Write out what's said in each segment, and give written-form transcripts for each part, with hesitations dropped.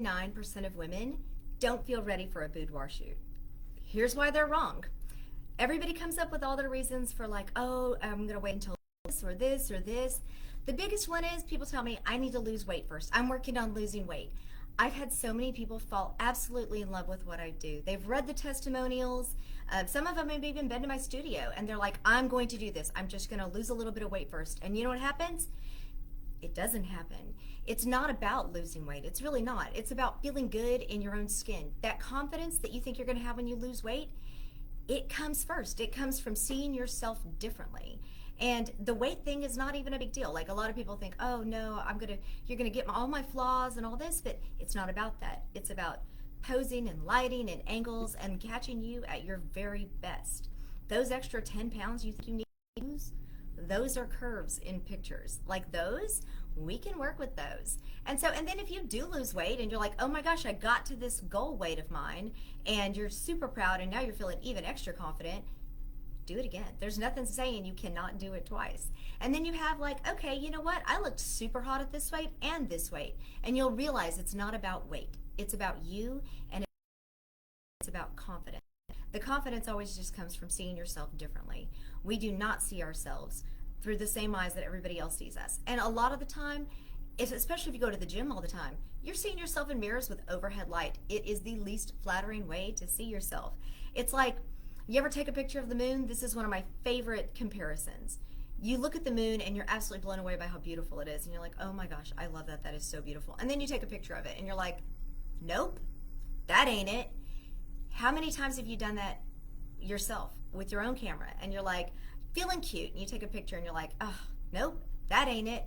9% of women don't feel ready for a boudoir shoot. Here's why they're wrong. Everybody comes up with all their reasons for, like, oh, I'm going to wait until this or this or this. The biggest one is people tell me I need to lose weight first. I'm working on losing weight. I've had so many people fall absolutely in love with what I do. They've read the testimonials. Some of them have even been to my studio and they're like, I'm going to do this. I'm just going to lose a little bit of weight first. And you know what happens? It doesn't happen. It's not about losing weight. It's really not. It's about feeling good in your own skin. That confidence that you think you're going to have when you lose weight, it comes first. It comes from seeing yourself differently. And the weight thing is not even a big deal. Like, a lot of people think, oh no, you're gonna get all my flaws and all this, but it's not about that. It's about posing and lighting and angles and catching you at your very best. Those extra 10 pounds you think you need to lose, those are curves in pictures. Like those, we can work with those. And then if you do lose weight and you're like, oh my gosh, I got to this goal weight of mine, and you're super proud and now you're feeling even extra confident, do it again. There's nothing saying you cannot do it twice. And then you have, like, okay, you know what? I looked super hot at this weight and this weight. And you'll realize it's not about weight. It's about you, and it's about confidence. The confidence always just comes from seeing yourself differently. We do not see ourselves through the same eyes that everybody else sees us. And a lot of the time, especially if you go to the gym all the time, you're seeing yourself in mirrors with overhead light. It is the least flattering way to see yourself. It's like, you ever take a picture of the moon? This is one of my favorite comparisons. You look at the moon and you're absolutely blown away by how beautiful it is. And you're like, oh my gosh, I love that. That is so beautiful. And then you take a picture of it and you're like, nope, that ain't it. How many times have you done that yourself with your own camera? And you're like, feeling cute. And you take a picture and you're like, oh, nope, that ain't it.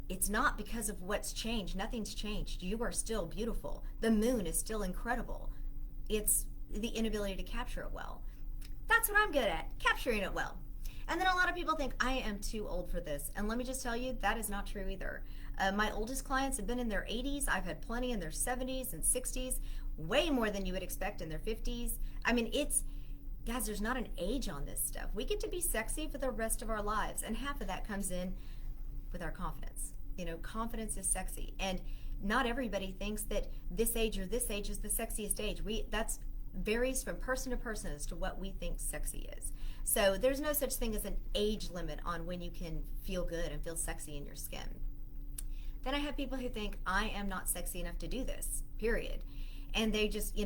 It's not because of what's changed. Nothing's changed. You are still beautiful. The moon is still incredible. It's the inability to capture it well. That's what I'm good at, capturing it well. And then a lot of people think I am too old for this. And let me just tell you, that is not true either. My oldest clients have been in their 80s. I've had plenty in their 70s and 60s, way more than you would expect in their 50s. I mean, guys, there's not an age on this stuff. We get to be sexy for the rest of our lives. And half of that comes in with our confidence. You know, confidence is sexy. And not everybody thinks that this age or this age is the sexiest age. That's varies from person to person as to what we think sexy is. So there's no such thing as an age limit on when you can feel good and feel sexy in your skin. Then I have people who think I am not sexy enough to do this, period. And they just,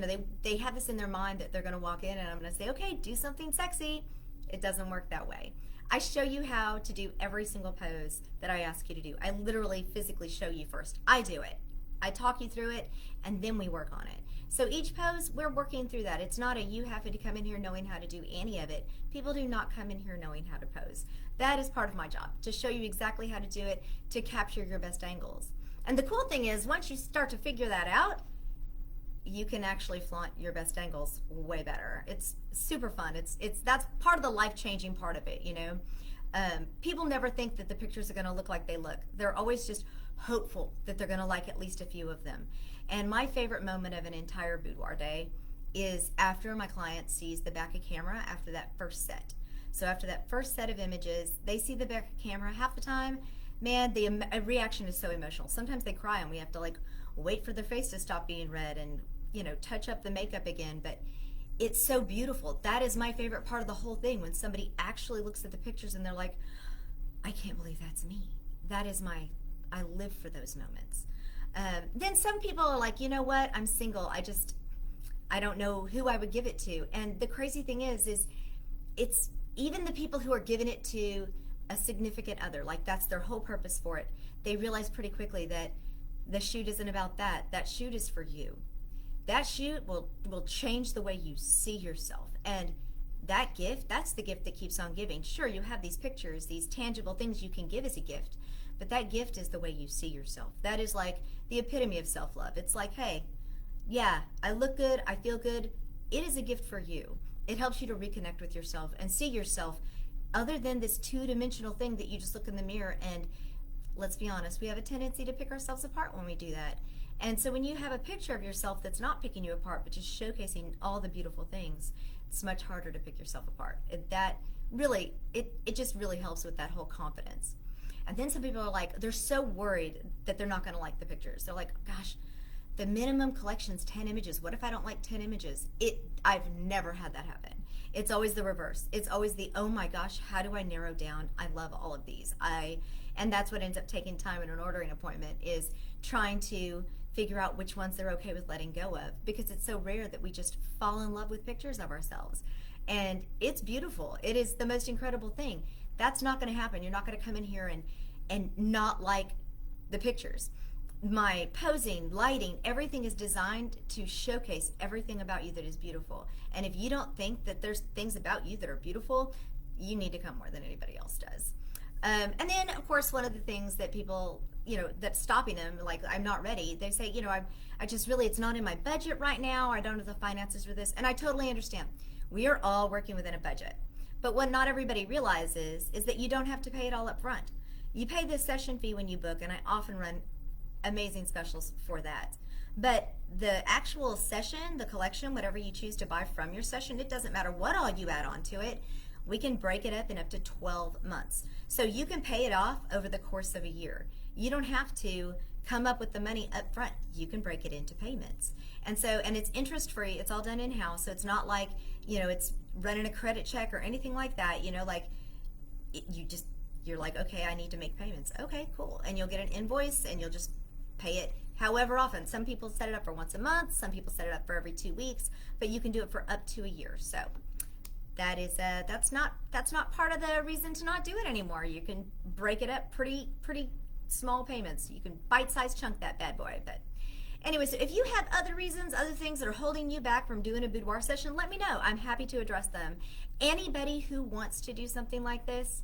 they have this in their mind that they're going to walk in and I'm going to say, okay, do something sexy. It doesn't work that way. I show you how to do every single pose that I ask you to do. I literally physically show you first. I do it. I talk you through it, and then we work on it. So each pose, we're working through that. It's not you having to come in here knowing how to do any of it. People do not come in here knowing how to pose. That is part of my job, to show you exactly how to do it, to capture your best angles. And the cool thing is, once you start to figure that out, you can actually flaunt your best angles way better. It's super fun. That's part of the life-changing part of it, People never think that the pictures are going to look like they look. They're always just hopeful that they're going to like at least a few of them. And my favorite moment of an entire boudoir day is after my client sees the back of camera after that first set. So after that first set of images, they see the back of camera. Half the time, man, the reaction is so emotional. Sometimes they cry and we have to wait for their face to stop being red and touch up the makeup again. But it's so beautiful. That is my favorite part of the whole thing, when somebody actually looks at the pictures and they're like, I can't believe that's me. I live for those moments. Then some people are like, you know what, I'm single. I don't know who I would give it to. And the crazy thing is it's even the people who are giving it to a significant other, like that's their whole purpose for it, they realize pretty quickly that the shoot isn't about that. That shoot is for you. That shoot will change the way you see yourself. And that gift, that's the gift that keeps on giving. Sure, you have these pictures, these tangible things you can give as a gift, but that gift is the way you see yourself. That is like the epitome of self-love. It's like, hey, yeah, I look good, I feel good. It is a gift for you. It helps you to reconnect with yourself and see yourself other than this two-dimensional thing that you just look in the mirror. And let's be honest, we have a tendency to pick ourselves apart when we do that. And so when you have a picture of yourself that's not picking you apart, but just showcasing all the beautiful things, it's much harder to pick yourself apart. It just really helps with that whole confidence. And then some people are like, they're so worried that they're not going to like the pictures. They're like, gosh, The minimum collection's 10 images. What if I don't like 10 images? I've never had that happen. It's always the reverse. It's always the, oh my gosh, how do I narrow down? I love all of these. And that's what ends up taking time in an ordering appointment, is trying to figure out which ones they're okay with letting go of, because it's so rare that we just fall in love with pictures of ourselves. And it's beautiful. It is the most incredible thing. That's not going to happen. You're not going to come in here and not like the pictures. My posing, lighting, everything is designed to showcase everything about you that is beautiful. And if you don't think that there's things about you that are beautiful, you need to come more than anybody else does. And then, of course, one of the things that people, that's stopping them, like, I'm not ready. They say, I just really, it's not in my budget right now. I don't have the finances for this. And I totally understand. We are all working within a budget. But what not everybody realizes is that you don't have to pay it all up front. You pay the session fee when you book, and I often run amazing specials for that. But the actual session, the collection, whatever you choose to buy from your session, it doesn't matter what all you add on to it. We can break it up in up to 12 months. So you can pay it off over the course of a year. You don't have to come up with the money up front. You can break it into payments. And it's interest free. It's all done in-house. So it's not like, it's running a credit check or anything like that. You're like, okay, I need to make payments. Okay, cool. And you'll get an invoice and you'll just pay it however often. Some people set it up for once a month. Some people set it up for every 2 weeks, but you can do it for up to a year. So that is that's not part of the reason to not do it anymore. You can break it up pretty small payments. You can bite-sized chunk that bad boy. But anyway, so if you have other reasons, other things that are holding you back from doing a boudoir session, let me know. I'm happy to address them. Anybody who wants to do something like this,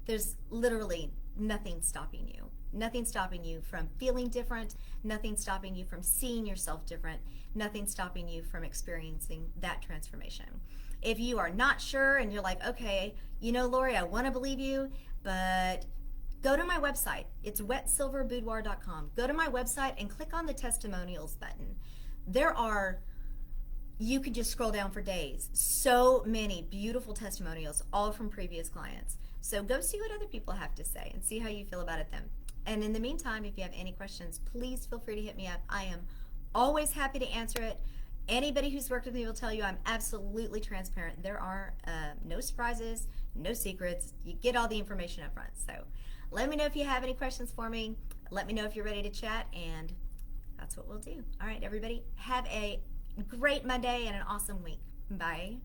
there's literally nothing stopping you. Nothing stopping you from feeling different, nothing stopping you from seeing yourself different, nothing stopping you from experiencing that transformation. If you are not sure and you're like, okay, Lori, I want to believe you, but go to my website. It's wetsilverboudoir.com. Go to my website and click on the testimonials button. You could just scroll down for days. So many beautiful testimonials, all from previous clients. So go see what other people have to say and see how you feel about it then. And in the meantime, if you have any questions, please feel free to hit me up. I am always happy to answer it. Anybody who's worked with me will tell you I'm absolutely transparent. There are no surprises, no secrets. You get all the information up front. So let me know if you have any questions for me. Let me know if you're ready to chat, and that's what we'll do. All right, everybody, have a great Monday and an awesome week. Bye.